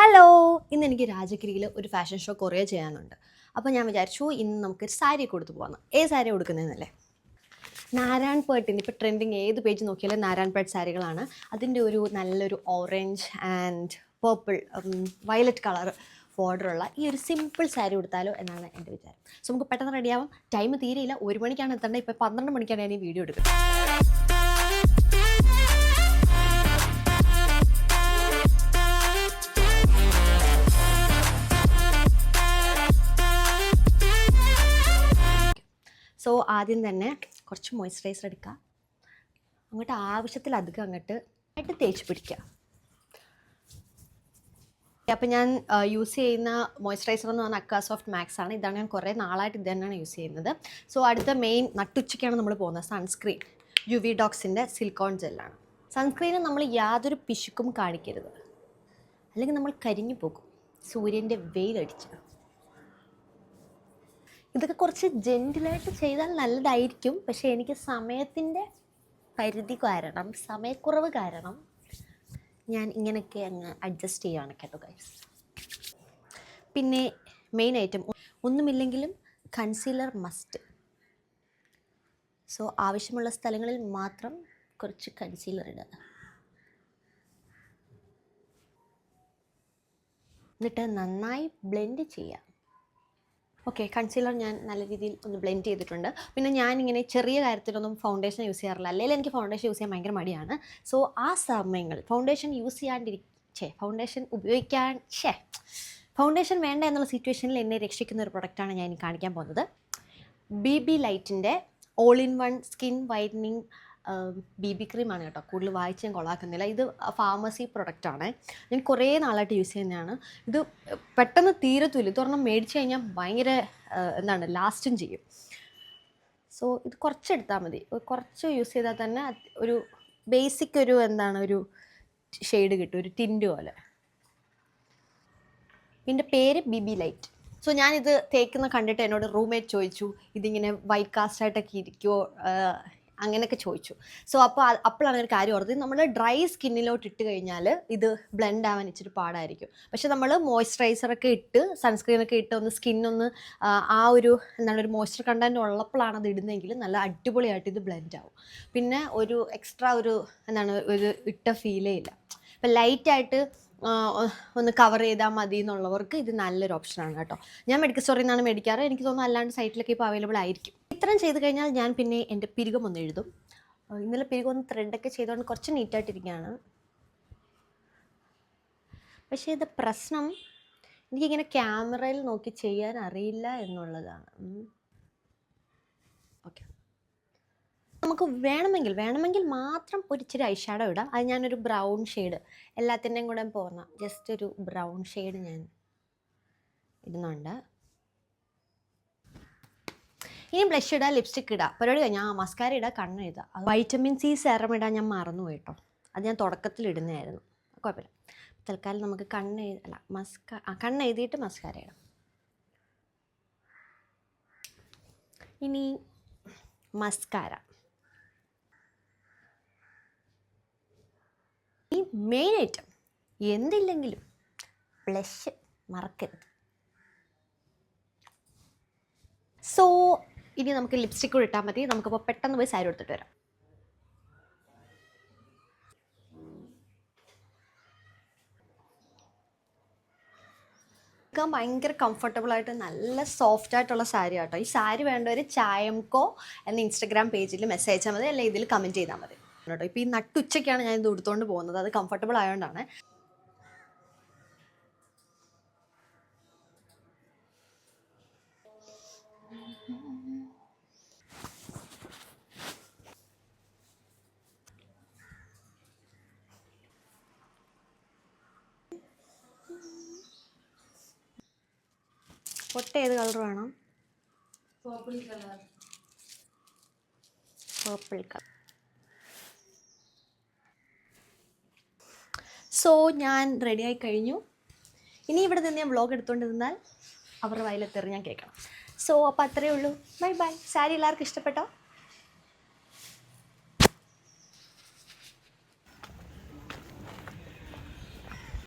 Hello, ഇന്ന് എനിക്ക് രാജഗിരിയിൽ ഒരു ഫാഷൻ ഷോ കൊറിയ ചെയ്യാനുണ്ട്. അപ്പോൾ ഞാൻ വിചാരിച്ചു ഇന്ന് നമുക്ക് സാരി കൊടുത്തു പോകാമെന്ന്. ഏത് സാരി കൊടുക്കുന്നതെന്നല്ലേ? നാരായൺപേട്ടിന് ഇപ്പോൾ ട്രെൻഡിങ് ഏത് പേജ് നോക്കിയാലും നാരായൺപേട്ട് സാരികളാണ്. അതിൻ്റെ ഒരു നല്ലൊരു orange and purple violet colour ബോർഡറുള്ള ഈ ഒരു സിമ്പിൾ സാരി കൊടുത്താലോ എന്നാണ് എൻ്റെ വിചാരം. സോ നമുക്ക് പെട്ടെന്ന് റെഡിയാവാം. ടൈം തീരെയില്ല, 1 മണിക്കാണ് എത്തേണ്ടത്. ഇപ്പോൾ 12 മണിക്കാണ് ഞാൻ ഈ വീഡിയോ എടുക്കുന്നത്. സോ ആദ്യം തന്നെ കുറച്ച് മോയ്സ്ചറൈസർ എടുക്കുക. അങ്ങോട്ട് ആവശ്യത്തിലധികം അങ്ങോട്ട് തേച്ച് പിടിക്കുക. അപ്പോൾ ഞാൻ യൂസ് ചെയ്യുന്ന മോയ്സ്ചറൈസർ എന്ന് പറഞ്ഞാൽ അക്വാസോഫ്റ്റ് മാക്സ് ആണ്. ഇതാണ് ഞാൻ കുറേ നാളായിട്ട് ഇത് തന്നെയാണ് യൂസ് ചെയ്യുന്നത്. സോ അടുത്ത മെയിൻ നട്ടുച്ചയ്ക്കാണ് നമ്മൾ പോകുന്നത്. സൺസ്ക്രീൻ UVDOXൻ്റെ സിലിക്കോൺ ജെല്ലാണ്. സൺസ്ക്രീന് നമ്മൾ യാതൊരു പിശുക്കും കാണിക്കരുത്, അല്ലെങ്കിൽ നമ്മൾ കരിഞ്ഞു പോകും സൂര്യൻ്റെ വെയിലടിച്ച്. ഇതൊക്കെ കുറച്ച് ജെൻറ്റിലായിട്ട് ചെയ്താൽ നല്ലതായിരിക്കും. പക്ഷേ എനിക്ക് സമയത്തിൻ്റെ പരിധി കാരണം, സമയക്കുറവ് കാരണം ഞാൻ ഇങ്ങനെയൊക്കെ അങ്ങ് അഡ്ജസ്റ്റ് ചെയ്യുകയാണ് കേട്ടോ ഗൈസ്. പിന്നെ മെയിൻ ഐറ്റം ഒന്നുമില്ലെങ്കിലും കൺസീലർ മസ്റ്റ്. സോ ആവശ്യമുള്ള സ്ഥലങ്ങളിൽ മാത്രം കുറച്ച് കൺസീലർ ഇടുക. എന്നിട്ട് നന്നായി ബ്ലെൻഡ് ചെയ്യുക. ഓക്കെ, കൺസീലർ ഞാൻ നല്ല രീതിയിൽ ഒന്ന് ബ്ലെൻഡ് ചെയ്തിട്ടുണ്ട്. പിന്നെ ഞാനിങ്ങനെ ചെറിയ കാര്യത്തിലൊന്നും ഫൗണ്ടേഷൻ യൂസ് ചെയ്യാറില്ല. അല്ലെങ്കിൽ എനിക്ക് ഫൗണ്ടേഷൻ യൂസ് ചെയ്യാൻ ഭയങ്കര മടിയാണ്. സോ ആ സമയങ്ങളിൽ ഫൗണ്ടേഷൻ വേണ്ട എന്നുള്ള സിറ്റുവേഷനിൽ എന്നെ രക്ഷിക്കുന്ന ഒരു പ്രൊഡക്റ്റാണ് ഞാൻ ഇനി കാണിക്കാൻ പോകുന്നത്. BB ലൈറ്റിൻ്റെ all in one skin whitening BB ക്രീമാണ് കേട്ടോ. കൂടുതൽ വായിച്ച് ഞാൻ കൊള്ളാക്കുന്നില്ല. ഇത് ഫാർമസി പ്രൊഡക്റ്റാണ്. ഞാൻ കുറേ നാളായിട്ട് യൂസ് ചെയ്യുന്നതാണ്. ഇത് പെട്ടെന്ന് തീരത്തുമില്ല. ഇതൊരെണ്ണം മേടിച്ച് കഴിഞ്ഞാൽ ഭയങ്കര ലാസ്റ്റും ചെയ്യും. സോ ഇത് കുറച്ചെടുത്താൽ മതി. കുറച്ച് യൂസ് ചെയ്താൽ തന്നെ ഒരു ബേസിക് ഒരു ഒരു ഷെയ്ഡ് കിട്ടും, ഒരു ടിൻറ്റ് പോലെ. ഇതിൻ്റെ പേര് BB ലൈറ്റ്. സോ ഞാനിത് തേക്കുന്ന കണ്ടിട്ട് എന്നോട് റൂംമേറ്റ് ചോദിച്ചു, ഇതിങ്ങനെ വൈറ്റ് കാസ്റ്റായിട്ടൊക്കെ ഇരിക്കുമോ അങ്ങനെയൊക്കെ ചോദിച്ചു. സോ അപ്പോഴാണ് ഒരു കാര്യം ഓർത്തത്, നമ്മൾ ഡ്രൈ സ്കിന്നിലോട്ട് ഇട്ട് കഴിഞ്ഞാൽ ഇത് ബ്ലെൻഡ് ആവാൻ ഇച്ചിരി പാടായിരിക്കും. പക്ഷെ നമ്മൾ മോയ്സ്ചറൈസറൊക്കെ ഇട്ട് സൺസ്ക്രീനൊക്കെ ഇട്ട് ഒന്ന് സ്കിന്നൊന്ന് ആ ഒരു ഒരു മോയ്സ്ചർ കണ്ടൻറ്റ് ഉള്ളപ്പോഴാണ് അത് ഇടുന്നതെങ്കിൽ നല്ല അടിപൊളിയായിട്ട് ഇത് ബ്ലെൻഡ് ആവും. പിന്നെ ഒരു എക്സ്ട്രാ ഒരു ഇട്ട ഫീലേ ഇല്ല. ഇപ്പം ലൈറ്റായിട്ട് ഒന്ന് കവർ ചെയ്താൽ മതി എന്നുള്ളവർക്ക് ഇത് നല്ലൊരു ഓപ്ഷനാണ് കേട്ടോ. ഞാൻ മെഡിക്കൽ സ്റ്റോറിൽ നിന്നാണ് മേടിക്കാറ്. എനിക്ക് തോന്നുന്നു അല്ലാണ്ട് സൈറ്റിലൊക്കെ ഇപ്പോൾ അവൈലബിൾ ആയിരിക്കും. ഇത്രയും ചെയ്ത് കഴിഞ്ഞാൽ ഞാൻ പിന്നെ എൻ്റെ പിരികം ഒന്ന് എഴുതും. ഇന്നലെ പിരികം ഒന്ന് ത്രെഡൊക്കെ ചെയ്തുകൊണ്ട് കുറച്ച് നീറ്റായിട്ടിരിക്കുകയാണ്. പക്ഷേ ഇത് പ്രശ്നം എനിക്കിങ്ങനെ ക്യാമറയിൽ നോക്കി ചെയ്യാൻ അറിയില്ല എന്നുള്ളതാണ്. ഓക്കെ, നമുക്ക് വേണമെങ്കിൽ മാത്രം ഒരു ഇച്ചിരി ഐഷാഡോ ഇടാം. അത് ഞാനൊരു ബ്രൗൺ ഷെയ്ഡ് എല്ലാത്തിൻ്റെയും കൂടെ പോകുന്ന ജസ്റ്റ് ഒരു ബ്രൗൺ ഷെയ്ഡ് ഞാൻ ഇടുന്നുണ്ട്. ഇനി ബ്ലഷ് ഇടുക, ലിപ്സ്റ്റിക് ഇടുക, പരിപാടി കഴിഞ്ഞാൽ മസ്കാര ഇടുക, കണ്ണ് എഴുതുക. വൈറ്റമിൻ C സെറം ഇടാൻ ഞാൻ മറന്നു കേട്ടോ. അത് ഞാൻ തുടക്കത്തിൽ ഇടുന്നതായിരുന്നു. കുഴപ്പമില്ല. തൽക്കാലം നമുക്ക് കണ്ണ് എഴുതിയിട്ട് മസ്കാര ഇടാം. ഇനി മസ്കാര. ഈ മെയിൻ ഐറ്റം എന്തില്ലെങ്കിലും ബ്ലഷ് മറക്കരുത്. സോ ഇനി നമുക്ക് ലിപ്സ്റ്റിക് കൂടെ ഇട്ടാൽ മതി. നമുക്കപ്പോൾ പെട്ടെന്ന് പോയി സാരി എടുത്തിട്ട് വരാം. ഭയങ്കര കംഫർട്ടബിളായിട്ട് നല്ല സോഫ്റ്റ് ആയിട്ടുള്ള സാരി കേട്ടോ. ഈ സാരി വേണ്ടവർ ചായംകോ എന്ന ഇൻസ്റ്റഗ്രാം പേജിൽ മെസ്സേജ് അയച്ചാൽ മതി, അല്ലെങ്കിൽ ഇതിൽ കമൻറ്റ് ചെയ്താൽ മതി കേട്ടോ. ഇപ്പോൾ ഈ നട്ടുച്ചയ്ക്കാണ് ഞാൻ ഇത് ഉടുത്തുകൊണ്ട് പോകുന്നത്. അത് കംഫർട്ടബിൾ ആയതുകൊണ്ടാണ്. പൊട്ട് ഏത് കളർ വേണം? Purple colour. സോ ഞാൻ റെഡിയായി കഴിഞ്ഞു. ഇനി ഇവിടെ നിന്ന് ഞാൻ വ്ളോഗ് എടുത്തുകൊണ്ട് നിന്നാൽ അവരുടെ വയലെത്തേറി ഞാൻ കേൾക്കണം. സോ അപ്പോൾ അത്രയേ ഉള്ളൂ. Bye bye. സാരി എല്ലാവർക്കും ഇഷ്ടപ്പെട്ടോ?